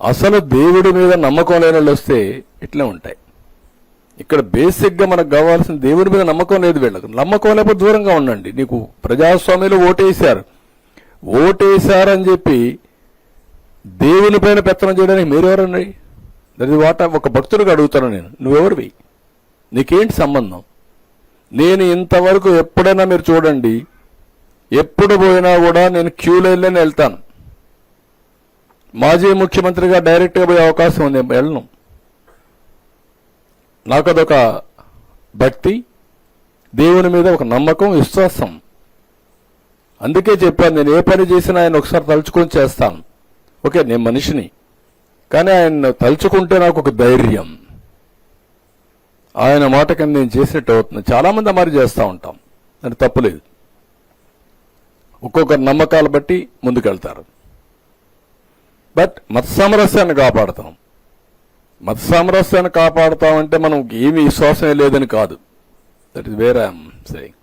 అసలు దేవుడి మీద నమ్మకం లేని వాళ్ళు వస్తే ఇట్లే ఉంటాయి. ఇక్కడ బేసిక్గా మనకు కావాల్సిన దేవుడి మీద నమ్మకం లేదు వీళ్ళకు. నమ్మకం లేకపోతే దూరంగా ఉండండి. నీకు ప్రజాస్వామ్యంలో ఓటేశారని చెప్పి దేవుని పైన పెత్తనం చేయడానికి మీరెవరండి? దట్ ఇస్ వాట్ ఒక భక్తుడికి అడుగుతాను నేను, నువ్వెవరివి? నీకేంటి సంబంధం? నేను ఇంతవరకు ఎప్పుడైనా మీరు చూడండి, ఎప్పుడు పోయినా కూడా నేను క్యూ లైన్లోనే వెళ్తాను. మాజీ ముఖ్యమంత్రిగా డైరెక్ట్గా పోయే అవకాశం ఉంది, వెళ్ళను. నాకు అదొక భక్తి, దేవుని మీద ఒక నమ్మకం, విశ్వాసం. అందుకే చెప్పాను, నేను ఏ పని చేసినా ఆయన ఒకసారి తలుచుకొని చేస్తాను. ఓకే, నేను మనిషిని, కానీ ఆయన తలుచుకుంటే నాకు ఒక ధైర్యం. ఆయన మాట కింద నేను చేసినట్టు అవుతుంది. చాలామంది అమరు చేస్తూ ఉంటాం, అది తప్పులేదు. ఒక్కొక్కరు నమ్మకాలు బట్టి ముందుకెళ్తారు. బట్ మత సామరస్యాన్ని కాపాడుతాం. మత సామరస్యాన్ని కాపాడుతామంటే మనం ఏమీ విశ్వాసం లేదని కాదు. That is where I'm saying.